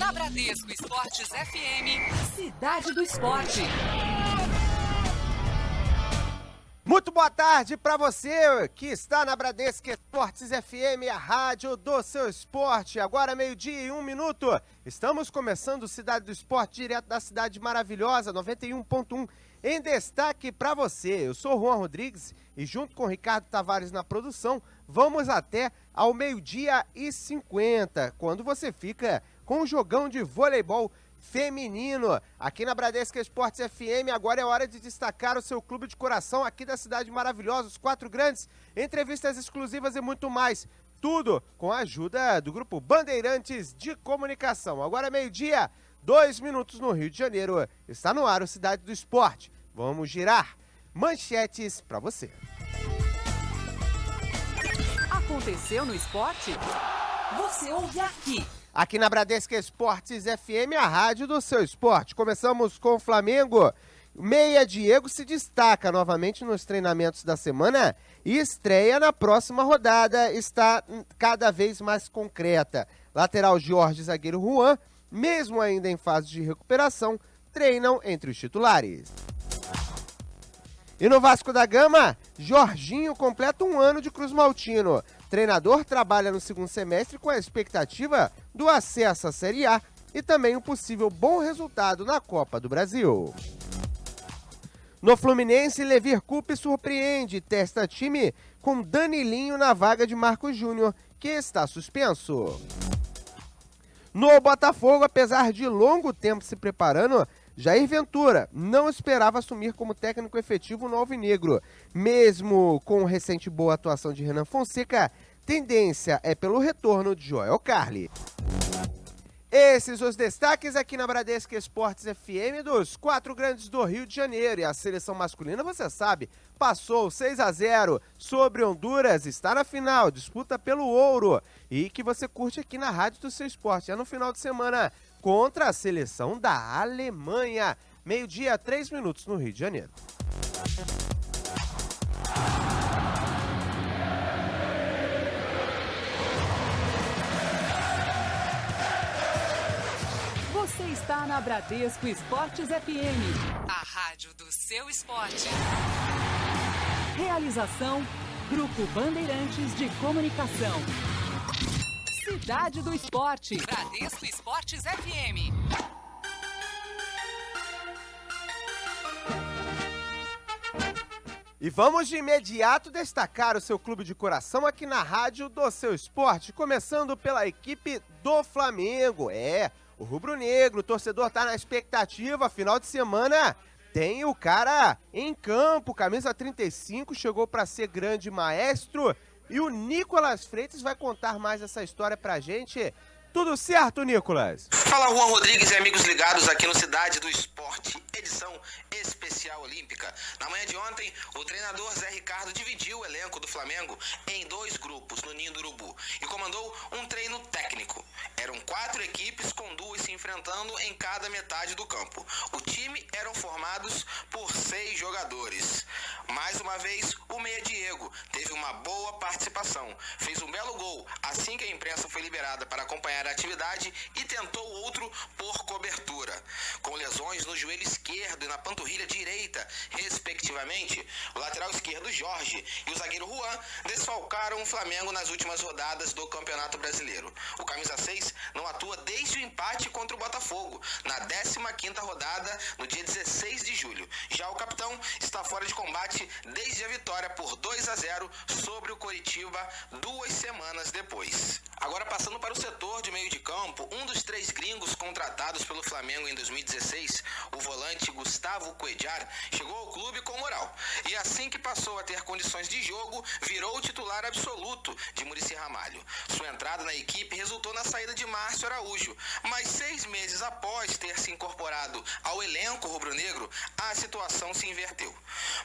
Na Bradesco Esportes FM, Cidade do Esporte. Muito boa tarde para você que está na Bradesco Esportes FM, a rádio do seu esporte. Agora 12:01. Estamos começando Cidade do Esporte, direto da cidade maravilhosa, 91.1, em destaque para você. Eu sou Juan Rodrigues e junto com Ricardo Tavares na produção, vamos até ao 12:50, quando você fica com um jogão de voleibol feminino. Aqui na Bradesco Esportes FM, agora é hora de destacar o seu clube de coração aqui da cidade maravilhosa, os Quatro Grandes, entrevistas exclusivas e muito mais. Tudo com a ajuda do Grupo Bandeirantes de Comunicação. Agora 12:02 no Rio de Janeiro. Está no ar o Cidade do Esporte. Vamos girar manchetes para você. Aconteceu no esporte? Você ouve aqui. Aqui na Bradesco Esportes FM, a rádio do seu esporte. Começamos com o Flamengo. Meia Diego se destaca novamente nos treinamentos da semana e estreia na próxima rodada. Está cada vez mais concreta. Lateral Jorge, zagueiro Juan, mesmo ainda em fase de recuperação, treinam entre os titulares. E no Vasco da Gama, Jorginho completa um ano de Cruz Maltino. Treinador trabalha no segundo semestre com a expectativa do acesso à Série A e também um possível bom resultado na Copa do Brasil. No Fluminense, Levir Coupe surpreende e testa time com Danilinho na vaga de Marcos Júnior, que está suspenso. No Botafogo, apesar de longo tempo se preparando, Jair Ventura não esperava assumir como técnico efetivo no Alvinegro. Mesmo com recente boa atuação de Renan Fonseca, tendência é pelo retorno de Joel Carli. Esses os destaques aqui na Bradesco Esportes FM dos Quatro Grandes do Rio de Janeiro. E a seleção masculina, você sabe, passou 6-0 sobre Honduras, está na final, disputa pelo ouro. E que você curte aqui na rádio do seu esporte. É no final de semana contra a seleção da Alemanha. 12:03 no Rio de Janeiro. Você está na Bradesco Esportes FM, a rádio do seu esporte. Realização, Grupo Bandeirantes de Comunicação. Cidade do Esporte, Bradesco Esportes FM. E vamos de imediato destacar o seu clube de coração aqui na rádio do seu esporte, começando pela equipe do Flamengo. O rubro-negro, o torcedor tá na expectativa, final de semana tem o cara em campo, camisa 35, chegou para ser grande maestro. E o Nicolas Freitas vai contar mais essa história pra gente. Tudo certo, Nicolas? Fala, Juan Rodrigues e amigos ligados aqui no Cidade do Esporte, edição especial olímpica. Na manhã de ontem, o treinador Zé Ricardo dividiu o elenco do Flamengo em 2 grupos no Ninho do Urubu e comandou um treino técnico. Eram 4 equipes com 2 se enfrentando em cada metade do campo. O time eram formados por 6 jogadores. Mais uma vez, o Meia Diego teve uma boa participação. Fez um belo gol assim que a imprensa foi liberada para acompanhar a atividade e tentou outro por cobertura. Com lesões no joelho esquerdo e na panturrilha direita, respectivamente, o lateral esquerdo Jorge e o zagueiro Juan desfalcaram o Flamengo nas últimas rodadas do Campeonato Brasileiro. O camisa 6 não atua desde o empate contra o Botafogo, na 15ª rodada, no dia 16 de julho. Já o capitão está fora de combate desde a vitória por 2-0 sobre o Coritiba 2 semanas depois. Agora passando para o setor de meio de campo, um dos 3 gringos contratados pelo Flamengo em 2016, o volante Gustavo Cuéllar, chegou ao clube com moral. E assim que passou a ter condições de jogo, virou o titular absoluto de Muricy Ramalho. Sua entrada na equipe resultou na saída de Márcio Araújo, mas 6 meses após ter se incorporado ao elenco rubro-negro, a situação se inverteu.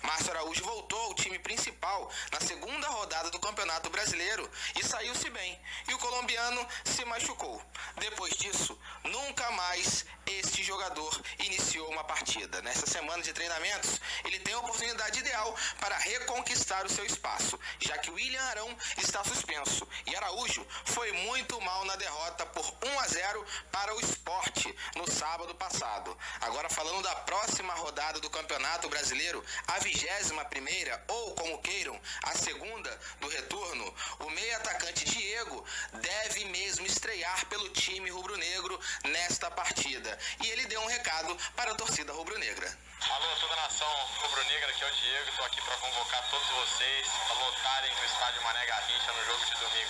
Márcio Araújo voltou ao time principal na 2ª rodada do Campeonato Brasileiro e saiu-se bem. E o colombiano se machucou. Depois disso, nunca nunca mais este jogador iniciou uma partida. Nessa semana de treinamentos, ele tem a oportunidade ideal para reconquistar o seu espaço, já que William Arão está suspenso e Araújo foi muito mal na derrota por 1-0 para o Sport no sábado passado. Agora falando da próxima rodada do Campeonato Brasileiro, a 21ª, ou como queiram, a segunda do retorno, o meio atacante Diego deve mesmo estrear pelo time rubro-negro nesta partida. E ele deu um recado para a torcida rubro-negra. Alô, toda a nação rubro-negra, aqui é o Diego, estou aqui para convocar todos vocês a lotarem no estádio Mané Garrincha no jogo de domingo.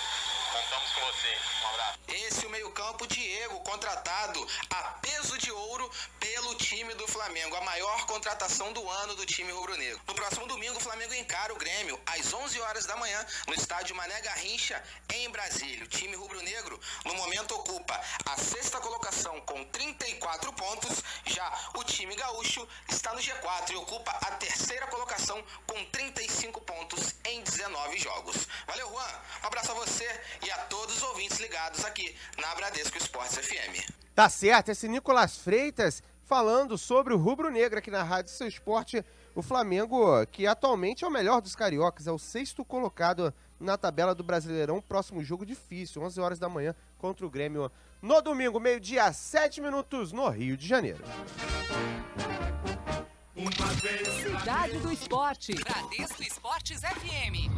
Contamos com vocês. Um abraço. Esse é o meio-campo Diego, contratado a peso de ouro pelo time do Flamengo, a maior contratação do ano do time rubro-negro. No próximo domingo, o Flamengo encara o Grêmio às 11 horas da manhã no estádio Mané Garrincha, em Brasília. O time rubro-negro, no momento, ocupa a 6ª colocação com 34 pontos. Já o time gaúcho está no G4 e ocupa a 3ª colocação com 35 pontos em 19 jogos. Valeu, Juan. Um abraço a você e a todos os ouvintes ligados aqui na Bradesco Esportes FM. Tá certo, esse Nicolas Freitas falando sobre o rubro-negro aqui na Rádio Seu Esporte. O Flamengo, que atualmente é o melhor dos cariocas, é o 6º colocado na tabela do Brasileirão. Próximo jogo difícil, 11 horas da manhã, contra o Grêmio no domingo, 12h, 7 minutos, no Rio de Janeiro. Cidade do Esporte. Bradesco Esportes FM.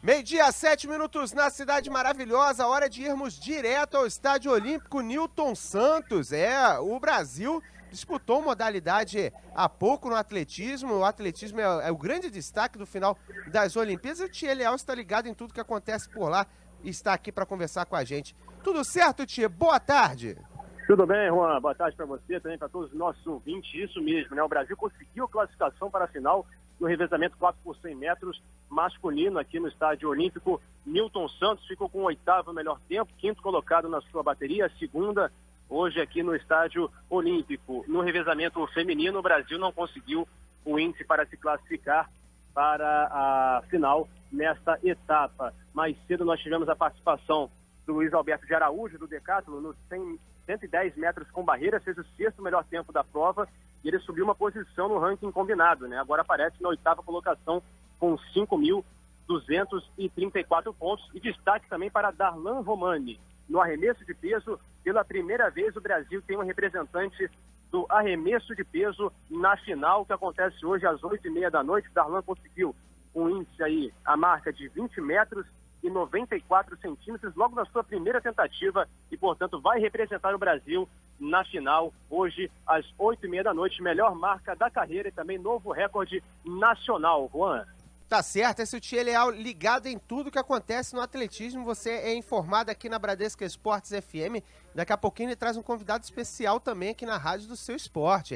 12h, 7 minutos na cidade maravilhosa, hora de irmos direto ao Estádio Olímpico Newton Santos. O Brasil disputou modalidade há pouco no atletismo. O atletismo é o grande destaque do final das Olimpíadas. O Tia Leal está ligado em tudo que acontece por lá e está aqui para conversar com a gente. Tudo certo, Tia? Boa tarde. Tudo bem, Juan? Boa tarde para você, também para todos os nossos ouvintes. Isso mesmo, né? O Brasil conseguiu a classificação para a final no revezamento 4 por 100 metros masculino aqui no Estádio Olímpico. Newton Santos ficou com o 8º melhor tempo, 5º colocado na sua bateria, a segunda hoje aqui no Estádio Olímpico. No revezamento feminino, o Brasil não conseguiu o índice para se classificar para a final nesta etapa. Mais cedo nós tivemos a participação do Luiz Alberto de Araújo, do Decathlon, nos 110 metros com barreira, fez o 6º melhor tempo da prova e ele subiu uma posição no ranking combinado, né? Agora aparece na 8ª colocação com 5.234 pontos. E destaque também para Darlan Romani. No arremesso de peso, pela primeira vez o Brasil tem um representante do arremesso de peso na final, que acontece hoje às 8h30 da noite. Darlan conseguiu um índice aí, a marca de 20 metros e 94 centímetros, logo na sua primeira tentativa, e portanto vai representar o Brasil na final, hoje às 8h30 da noite, melhor marca da carreira e também novo recorde nacional, Juan. Tá certo, esse é o Tia Leal ligado em tudo que acontece no atletismo. Você é informado aqui na Bradesco Esportes FM. Daqui a pouquinho ele traz um convidado especial também aqui na Rádio do Seu Esporte.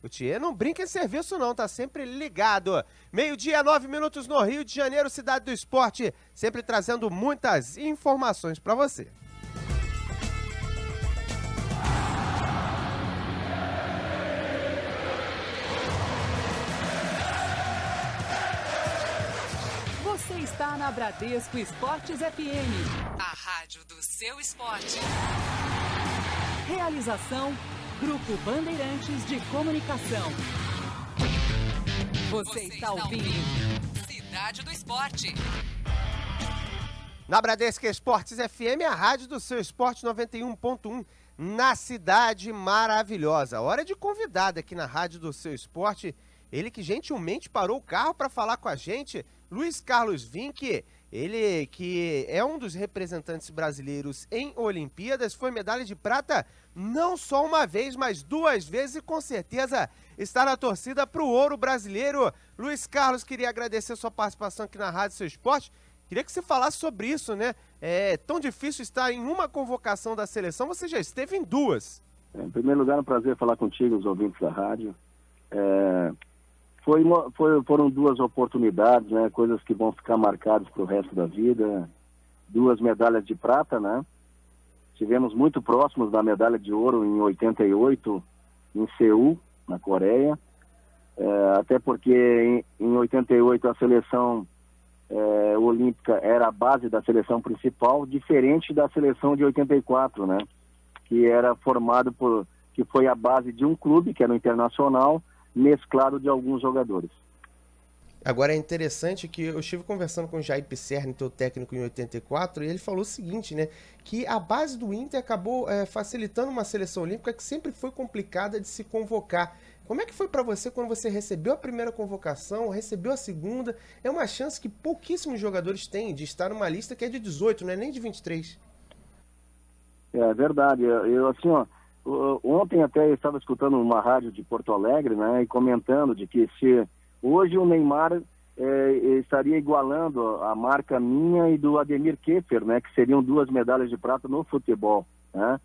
O Tia não brinca em serviço não, tá sempre ligado. 12h, 9 minutos no Rio de Janeiro, Cidade do Esporte, sempre trazendo muitas informações para você. Você está na Bradesco Esportes FM, a rádio do seu esporte. Realização, Grupo Bandeirantes de Comunicação. Você está ouvindo Cidade do Esporte. Na Bradesco Esportes FM, a rádio do seu esporte 91.1, na cidade maravilhosa. Hora de convidado aqui na rádio do seu esporte. Ele que gentilmente parou o carro para falar com a gente, Luiz Carlos Vinck, ele que é um dos representantes brasileiros em Olimpíadas, foi medalha de prata não só uma vez, mas 2 vezes e com certeza está na torcida para o ouro brasileiro. Luiz Carlos, queria agradecer sua participação aqui na Rádio Seu Esporte. Queria que você falasse sobre isso, né? É tão difícil estar em uma convocação da seleção, você já esteve em 2. Em primeiro lugar, é um prazer falar contigo, os ouvintes da rádio. Foram 2 oportunidades, né? Coisas que vão ficar marcadas para o resto da vida. 2 medalhas de prata, né? Estivemos muito próximos da medalha de ouro em 88, em Seul, na Coreia. Até porque em 88 a seleção olímpica era a base da seleção principal, diferente da seleção de 84, né? Que era formado que foi a base de um clube, que era o Internacional, mesclado de alguns jogadores. Agora é interessante que eu estive conversando com o Jair Pisserni, teu técnico em 84, e ele falou o seguinte, né? Que a base do Inter acabou facilitando uma seleção olímpica que sempre foi complicada de se convocar. Como é que foi para você quando você recebeu a primeira convocação, recebeu a segunda? É uma chance que pouquíssimos jogadores têm de estar numa lista que é de 18, não é nem de 23. É verdade. Eu assim, ontem até eu estava escutando uma rádio de Porto Alegre, né, e comentando de que se hoje o Neymar estaria igualando a marca minha e do Ademir Keffer, né, que seriam 2 medalhas de prata no futebol, né?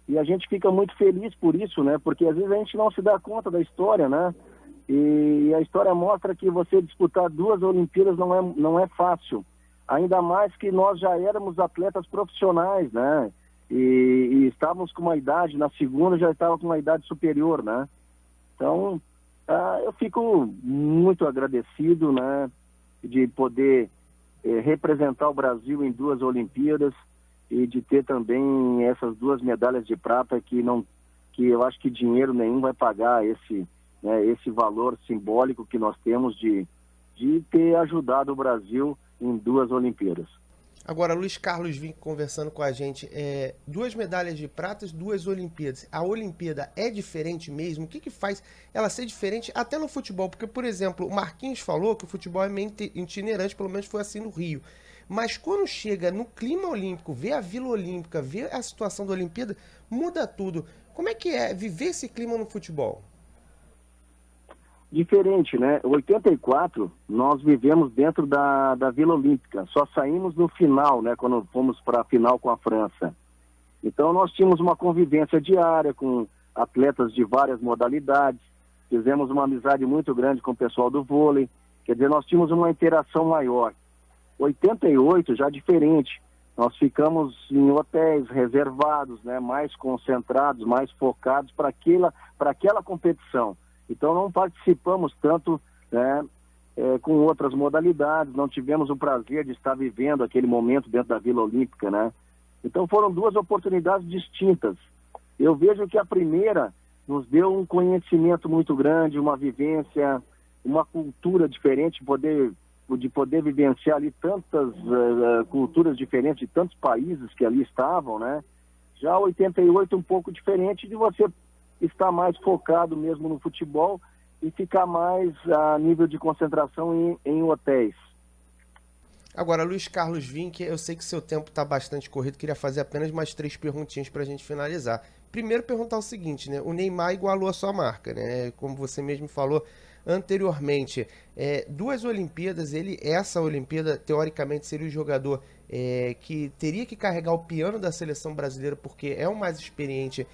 E a gente fica muito feliz por isso, né? Porque às vezes a gente não se dá conta da história, né? E a história mostra que você disputar 2 Olimpíadas não é fácil. Ainda mais que nós já éramos atletas profissionais, né? E estávamos com uma idade, na segunda já estava com uma idade superior, né? Então, eu fico muito agradecido, né? De poder representar o Brasil em 2 Olimpíadas, e de ter também essas 2 medalhas de prata que eu acho que dinheiro nenhum vai pagar esse valor simbólico que nós temos de ter ajudado o Brasil em 2 Olimpíadas. Agora, Luiz Carlos Vinck conversando com a gente, 2 medalhas de prata, 2 Olimpíadas. A Olimpíada é diferente mesmo? O que faz ela ser diferente até no futebol? Porque, por exemplo, o Marquinhos falou que o futebol é meio itinerante, pelo menos foi assim no Rio. Mas quando chega no clima olímpico, vê a Vila Olímpica, vê a situação da Olimpíada, muda tudo. Como é que é viver esse clima no futebol? Diferente, né? 84, nós vivemos dentro da Vila Olímpica. Só saímos no final, né? Quando fomos para a final com a França. Então nós tínhamos uma convivência diária com atletas de várias modalidades. Fizemos uma amizade muito grande com o pessoal do vôlei. Quer dizer, nós tínhamos uma interação maior. 88 já diferente, nós ficamos em hotéis reservados, né, mais concentrados, mais focados para aquela competição. Então não participamos tanto, né, com outras modalidades, não tivemos o prazer de estar vivendo aquele momento dentro da Vila Olímpica, né? Então foram 2 oportunidades distintas. Eu vejo que a primeira nos deu um conhecimento muito grande, uma vivência, uma cultura diferente, de poder vivenciar ali tantas culturas diferentes de tantos países que ali estavam, né? Já 88 um pouco diferente, de você estar mais focado mesmo no futebol e ficar mais a nível de concentração em hotéis. Agora, Luiz Carlos Vinck, eu sei que seu tempo está bastante corrido, queria fazer apenas mais 3 perguntinhas para a gente finalizar. Primeiro, perguntar o seguinte, né? O Neymar igualou a sua marca, né? Como você mesmo falou anteriormente, 2 Olimpíadas, essa Olimpíada, teoricamente, seria o jogador que teria que carregar o piano da seleção brasileira, porque é o mais experiente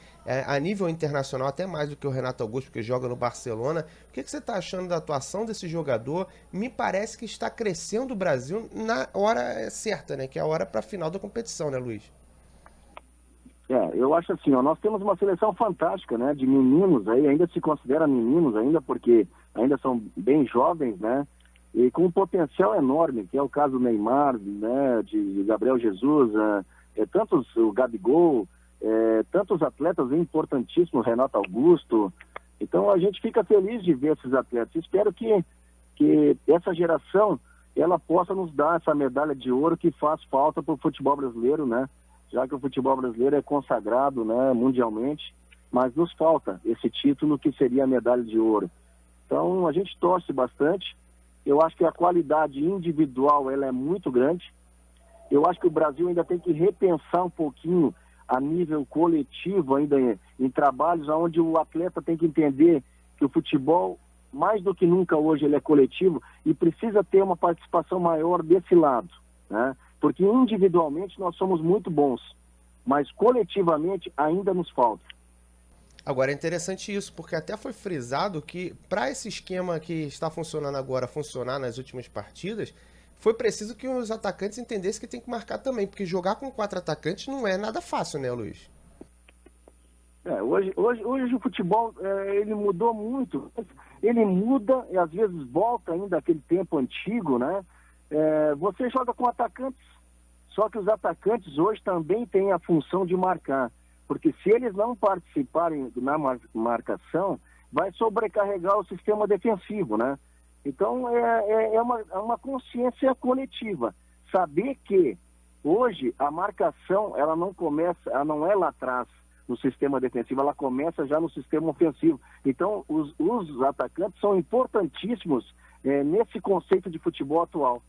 a nível internacional, até mais do que o Renato Augusto, porque joga no Barcelona. O que você está achando da atuação desse jogador? Me parece que está crescendo o Brasil na hora certa, né? Que é a hora para a final da competição, né, Luiz? Eu acho assim, nós temos uma seleção fantástica, né, de meninos aí, ainda se considera meninos ainda, porque ainda são bem jovens, né, e com um potencial enorme, que é o caso do Neymar, né, de Gabriel Jesus, o Gabigol, tantos atletas importantíssimos, Renato Augusto. Então a gente fica feliz de ver esses atletas. Espero que essa geração ela possa nos dar essa medalha de ouro que faz falta para o futebol brasileiro, né? Já que o futebol brasileiro é consagrado, né, mundialmente, mas nos falta esse título que seria a medalha de ouro. Então a gente torce bastante. Eu acho que a qualidade individual ela é muito grande. Eu acho que o Brasil ainda tem que repensar um pouquinho a nível coletivo, ainda em trabalhos onde o atleta tem que entender que o futebol, mais do que nunca hoje, ele é coletivo e precisa ter uma participação maior desse lado, né? Porque individualmente nós somos muito bons, mas coletivamente ainda nos falta. Agora é interessante isso, porque até foi frisado que para esse esquema que está funcionando agora funcionar nas últimas partidas, foi preciso que os atacantes entendessem que tem que marcar também, porque jogar com 4 atacantes não é nada fácil, né, Luiz? Hoje o futebol ele mudou muito. Ele muda e às vezes volta ainda aquele tempo antigo, né? Você joga com atacantes, só que os atacantes hoje também têm a função de marcar, porque se eles não participarem na marcação, vai sobrecarregar o sistema defensivo, né? Então é uma consciência coletiva, saber que hoje a marcação ela não é lá atrás no sistema defensivo, ela começa já no sistema ofensivo. Então os atacantes são importantíssimos nesse conceito de futebol atual.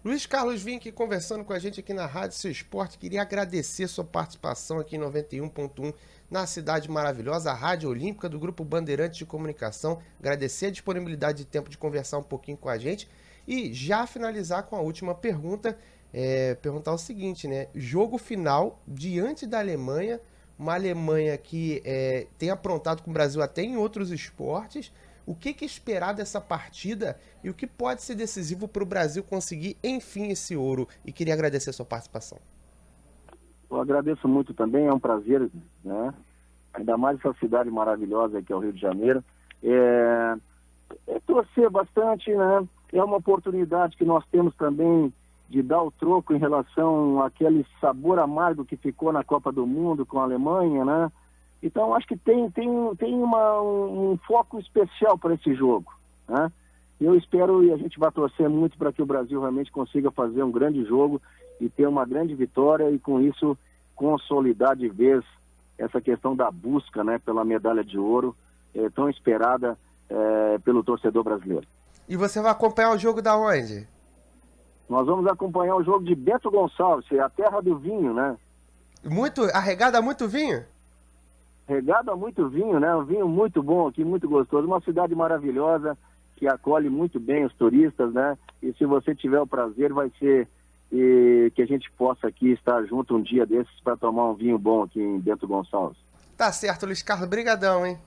Luiz Carlos Vinck conversando com a gente aqui na Rádio Seu Esporte. Queria agradecer sua participação aqui em 91.1 na Cidade Maravilhosa, a Rádio Olímpica do Grupo Bandeirantes de Comunicação. Agradecer a disponibilidade de tempo de conversar um pouquinho com a gente. E já finalizar com a última pergunta, perguntar o seguinte, né? Jogo final diante da Alemanha, uma Alemanha que tem aprontado com o Brasil até em outros esportes. O que esperar dessa partida e o que pode ser decisivo para o Brasil conseguir, enfim, esse ouro? E queria agradecer a sua participação. Eu agradeço muito também, é um prazer, né? Ainda mais essa cidade maravilhosa que é o Rio de Janeiro. Torcer bastante, né? É uma oportunidade que nós temos também de dar o troco em relação àquele sabor amargo que ficou na Copa do Mundo com a Alemanha, né? Então, acho que tem um foco especial para esse jogo, né? Eu espero e a gente vai torcer muito para que o Brasil realmente consiga fazer um grande jogo e ter uma grande vitória e, com isso, consolidar de vez essa questão da busca, né, pela medalha de ouro tão esperada pelo torcedor brasileiro. E você vai acompanhar o jogo da onde? Nós vamos acompanhar o jogo de Bento Gonçalves, a terra do vinho, né? Arregada muito vinho? Regado a muito vinho, né? Um vinho muito bom aqui, muito gostoso. Uma cidade maravilhosa que acolhe muito bem os turistas, né? E se você tiver o prazer, vai ser que a gente possa aqui estar junto um dia desses para tomar um vinho bom aqui em Bento Gonçalves. Tá certo, Luiz Carlos. Brigadão, hein?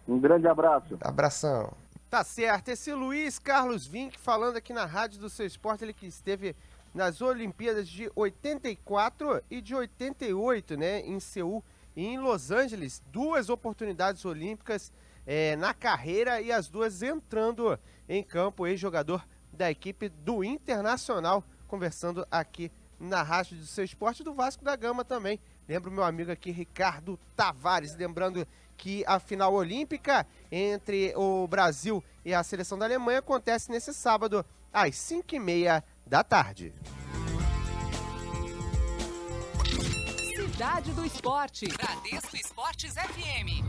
Um grande abraço. Abração. Tá certo. Esse Luiz Carlos Vinck falando aqui na Rádio do Seu Esporte, ele que esteve nas Olimpíadas de 84 e de 88, né? Em Seul e em Los Angeles, 2 oportunidades olímpicas na carreira e as 2 entrando em campo, ex-jogador da equipe do Internacional, conversando aqui na Rádio do Seu Esporte, do Vasco da Gama também. Lembro meu amigo aqui, Ricardo Tavares, lembrando que a final olímpica entre o Brasil e a seleção da Alemanha acontece nesse sábado, às 5h30 da tarde. Cidade do Esporte. Bradesco Esportes FM.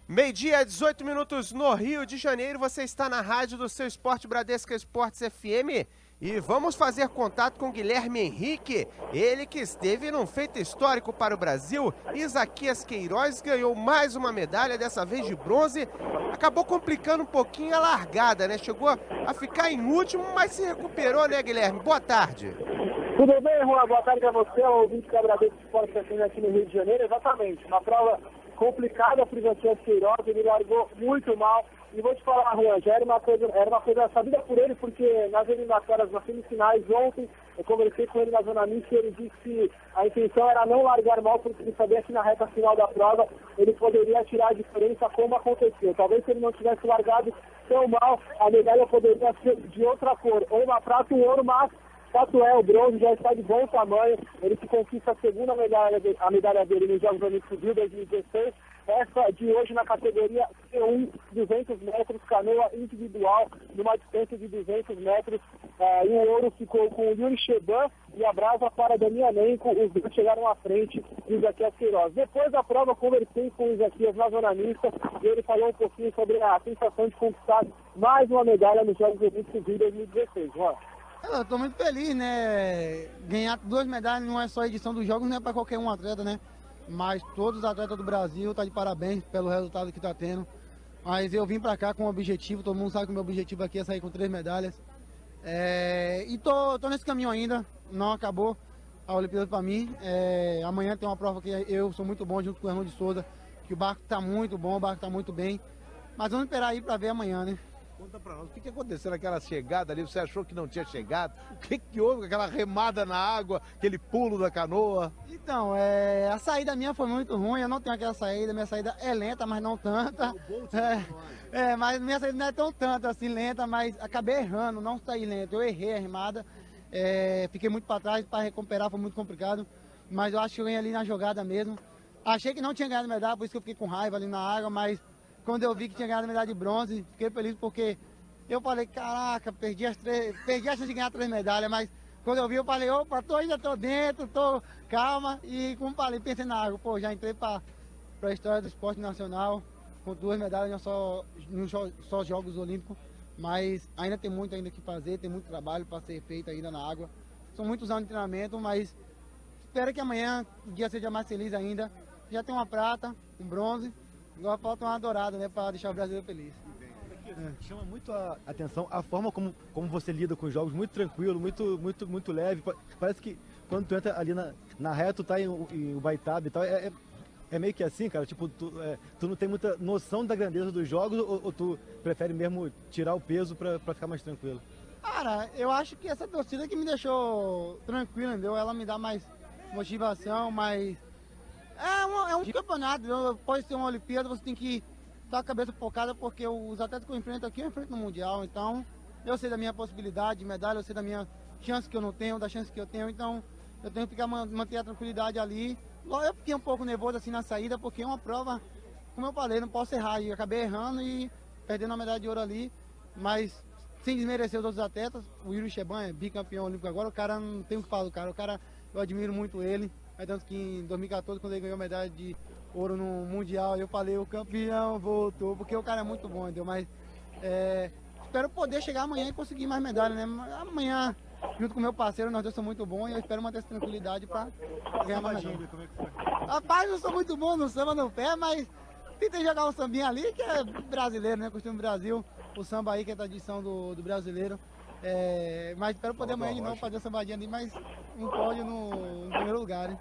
Meio-dia, 18 minutos no Rio de Janeiro. Você está na Rádio do Seu Esporte, Bradesco Esportes FM. E vamos fazer contato com Guilherme Henrique, ele que esteve num feito histórico para o Brasil. Isaquias Queiroz ganhou mais uma medalha, dessa vez de bronze. Acabou complicando um pouquinho a largada, né? Chegou a ficar em último, mas se recuperou, né, Guilherme? Boa tarde. Tudo bem, Juan? Boa tarde a você, ao ouvinte da Bradesco Esportes aqui no Rio de Janeiro. Exatamente, uma prova complicada para o Isaquias Queiroz, ele largou muito mal. E vou te falar, Juan, já era uma coisa sabida por ele, porque nas eliminatórias, nas semifinais, ontem, eu conversei com ele na Zona Mista e ele disse que a intenção era não largar mal, porque ele sabia que na reta final da prova ele poderia tirar a diferença como aconteceu. Talvez se ele não tivesse largado tão mal, a medalha poderia ser de outra cor, ou uma prata ou ouro, mas fato é, o bronze já está de bom tamanho, ele que conquista a segunda medalha dele nos Jogos Olímpicos de 2016, essa de hoje na categoria C1, 200 metros, canoa individual, numa distância de 200 metros, e o ouro ficou com o Yuri Cheban e a brasa para Danianenko, os dois chegaram à frente do Isaquias Queiroz. Depois da prova, conversei com o Isaquias na Zona Mista e ele falou um pouquinho sobre a sensação de conquistar mais uma medalha nos Jogos Olímpicos de 2016, Juan. Eu tô muito feliz, né? Ganhar 2 medalhas não é só a edição dos Jogos, não é para qualquer um atleta, né? Mas todos os atletas do Brasil tá de parabéns pelo resultado que tá tendo. Mas eu vim para cá com um objetivo, todo mundo sabe que o meu objetivo aqui é sair com 3 medalhas. E tô nesse caminho ainda, não acabou a Olimpíada para mim. Amanhã tem uma prova que eu sou muito bom junto com o Hernando de Souza, que o barco tá muito bom, o barco tá muito bem. Mas vamos esperar aí para ver amanhã, né? Conta pra nós, o que aconteceu naquela chegada ali? Você achou que não tinha chegado? O que houve? Aquela remada na água, aquele pulo da canoa? Então, a saída minha foi muito ruim, eu não tenho aquela saída, minha saída é lenta, mas não tanta. Mas minha saída não é tão tanta assim, lenta, mas acabei errando, não saí lento, eu errei a remada, fiquei muito para trás, para recuperar foi muito complicado, mas eu acho que eu ganhei ali na jogada mesmo. Achei que não tinha ganhado medalha, por isso que eu fiquei com raiva ali na água, mas quando eu vi que tinha ganhado medalha de bronze, fiquei feliz porque eu falei, caraca, perdi a chance de ganhar 3 medalhas, mas quando eu vi, eu falei, opa, ainda tô dentro, calma, e como falei, pensei na água, pô, já entrei para a história do esporte nacional, com 2 medalhas, não só Jogos Olímpicos, mas ainda tem muito ainda que fazer, tem muito trabalho para ser feito ainda na água. São muitos anos de treinamento, mas espero que amanhã o dia seja mais feliz ainda. Já tem uma prata, um bronze, agora falta uma dourada, né, para deixar o brasileiro feliz. Chama muito a atenção a forma como você lida com os jogos, muito tranquilo, muito leve. Parece que quando tu entra ali na reta, tu tá em Ubaitaba e tal, é meio que assim, cara, tipo, tu não tem muita noção da grandeza dos jogos ou tu prefere mesmo tirar o peso pra ficar mais tranquilo? Cara, eu acho que essa torcida que me deixou tranquilo, entendeu? Ela me dá mais motivação, mais... É um campeonato, pode ser uma Olimpíada, você tem que estar com a cabeça focada, porque os atletas que eu enfrento aqui, eu enfrento no Mundial, então eu sei da minha possibilidade de medalha, eu sei da minha chance que eu não tenho, da chance que eu tenho, então eu tenho que manter a tranquilidade ali. Eu fiquei um pouco nervoso assim na saída, porque é uma prova, como eu falei, não posso errar, e acabei errando e perdendo a medalha de ouro ali, mas sem desmerecer os outros atletas, o Yuri Cheban é bicampeão olímpico agora, o cara não tem o que falar do cara, eu admiro muito ele. Tanto que em 2014, quando ele ganhou a medalha de ouro no Mundial, eu falei, o campeão voltou, porque o cara é muito bom, entendeu? Mas espero poder chegar amanhã e conseguir mais medalha, né? Amanhã, junto com o meu parceiro, nós dois somos muito bons e eu espero manter essa tranquilidade para ganhar mais medalha. Como é que foi? Rapaz, eu sou muito bom no samba no pé, mas tentei jogar um sambinha ali, que é brasileiro, né? Costume do Brasil, o samba aí que é a tradição do brasileiro. Mas espero poder amanhã de novo fazer a sambadinha ali, mas um pódio no primeiro lugar, né?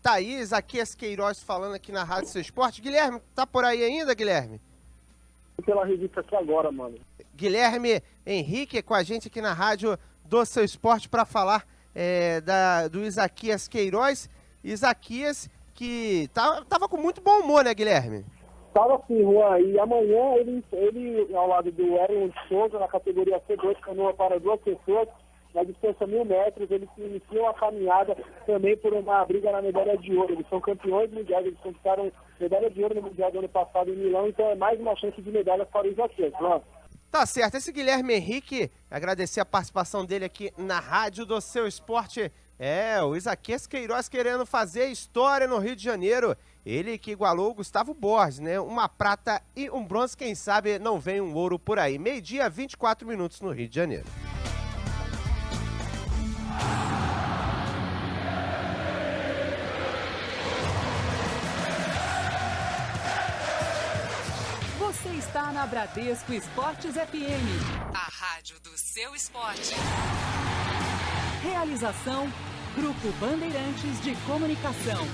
Thaís, Aquias Queiroz falando aqui na Rádio Seu Esporte. Guilherme, tá por aí ainda, Guilherme? Pela revista aqui agora, mano. Guilherme Henrique é com a gente aqui na Rádio do Seu Esporte para falar do Isaquias Queiroz. Isaquias que tava com muito bom humor, né, Guilherme? Tava assim, Juan, e amanhã ele ao lado do Erwin de Souza, na categoria C2, canoa para 2 pessoas, na distância 1.000 metros, eles iniciam a caminhada também por uma briga na medalha de ouro. Eles são campeões mundiais, eles conquistaram medalha de ouro no Mundial do ano passado em Milão, então é mais uma chance de medalha para o Isaquias, Juan. Tá certo, esse Guilherme Henrique, agradecer a participação dele aqui na Rádio do Seu Esporte. O Isaquias Queiroz querendo fazer história no Rio de Janeiro. Ele que igualou o Gustavo Borges, né? Uma prata e um bronze, quem sabe não vem um ouro por aí. 12h, 24 minutos no Rio de Janeiro. Você está na Bradesco Esportes FM, a rádio do seu esporte. Realização, Grupo Bandeirantes de Comunicação.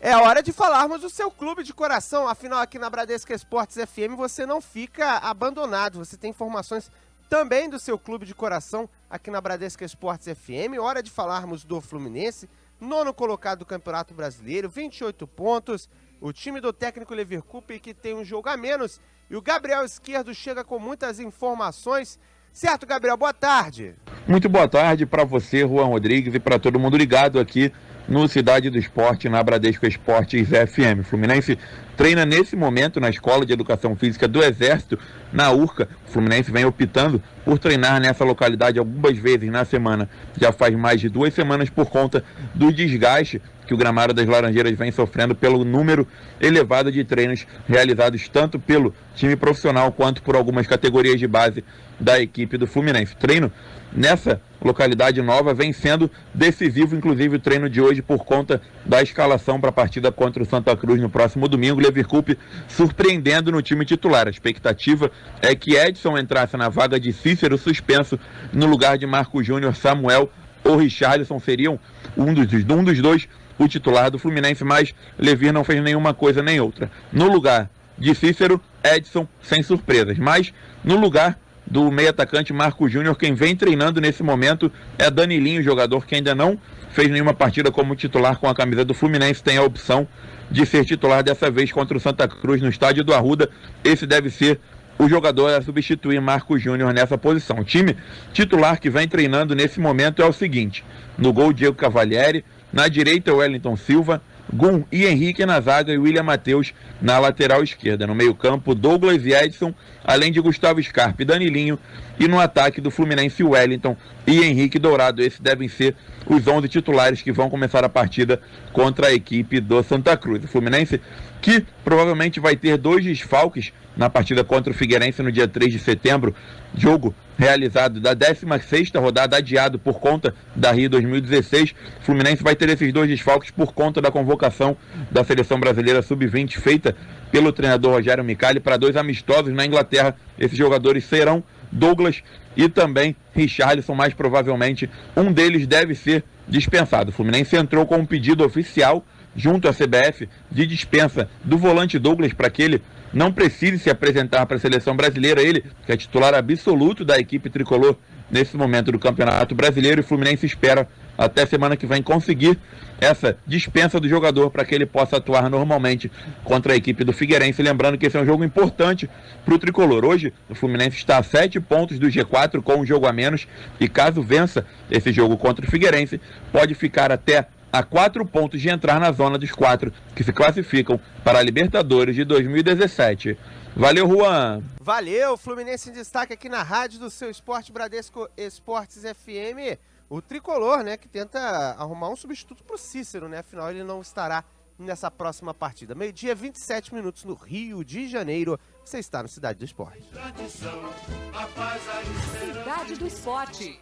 É hora de falarmos do seu clube de coração, afinal aqui na Bradesco Esportes FM você não fica abandonado, você tem informações também do seu clube de coração aqui na Bradesco Esportes FM. Hora de falarmos do Fluminense, 9º colocado do Campeonato Brasileiro, 28 pontos, o time do técnico Leverkusen que tem um jogo a menos e o Gabriel Esquerdo chega com muitas informações. Certo, Gabriel? Boa tarde. Muito boa tarde para você, Juan Rodrigues, e para todo mundo ligado aqui no Cidade do Esporte, na Bradesco Esportes FM. O Fluminense treina nesse momento na Escola de Educação Física do Exército, na URCA. O Fluminense vem optando por treinar nessa localidade algumas vezes na semana. Já faz mais de 2 semanas por conta do desgaste que o gramado das Laranjeiras vem sofrendo pelo número elevado de treinos realizados tanto pelo time profissional quanto por algumas categorias de base da equipe do Fluminense. Treino nessa localidade nova vem sendo decisivo, inclusive o treino de hoje por conta da escalação para a partida contra o Santa Cruz no próximo domingo. Leverkusen surpreendendo no time titular. A expectativa é que Edson entrasse na vaga de Cícero suspenso no lugar de Marco Júnior Samuel ou Richarlison seriam um dos dois o titular do Fluminense, mas Levir não fez nenhuma coisa nem outra. No lugar de Cícero, Edson, sem surpresas, mas no lugar do meio atacante Marco Júnior, quem vem treinando nesse momento é Danilinho, jogador que ainda não fez nenhuma partida como titular com a camisa do Fluminense, tem a opção de ser titular dessa vez contra o Santa Cruz no estádio do Arruda. Esse deve ser o jogador a substituir Marco Júnior nessa posição. O time titular que vem treinando nesse momento é o seguinte: no gol, Diego Cavalieri, na direita, Wellington Silva, Gum e Henrique na zaga e William Matheus na lateral esquerda. No meio-campo, Douglas e Edson, além de Gustavo Scarpa e Danilinho. E no ataque do Fluminense, Wellington e Henrique Dourado. Esses devem ser os 11 titulares que vão começar a partida contra a equipe do Santa Cruz. O Fluminense que provavelmente vai ter 2 desfalques na partida contra o Figueirense no dia 3 de setembro, jogo realizado da 16ª rodada, adiado por conta da Rio 2016. O Fluminense vai ter esses 2 desfalques por conta da convocação da Seleção Brasileira Sub-20 feita pelo treinador Rogério Micali para 2 amistosos na Inglaterra. Esses jogadores serão Douglas e também Richarlison, mais provavelmente um deles deve ser dispensado. O Fluminense entrou com um pedido oficial junto à CBF de dispensa do volante Douglas para que ele não precise se apresentar para a seleção brasileira. Ele, que é titular absoluto da equipe tricolor nesse momento do Campeonato Brasileiro, e o Fluminense espera até semana que vem conseguir essa dispensa do jogador para que ele possa atuar normalmente contra a equipe do Figueirense. Lembrando que esse é um jogo importante para o tricolor. Hoje o Fluminense está a 7 pontos do G4 com um jogo a menos, e caso vença esse jogo contra o Figueirense, pode ficar até a 4 pontos de entrar na zona dos 4 que se classificam para a Libertadores de 2017. Valeu, Juan! Valeu, Fluminense em destaque aqui na rádio do seu esporte, Bradesco Esportes FM. O tricolor, né, que tenta arrumar um substituto pro Cícero, né? Afinal, ele não estará nessa próxima partida. 12h27 no Rio de Janeiro. Você está no Cidade do Esporte. Cidade do Esporte.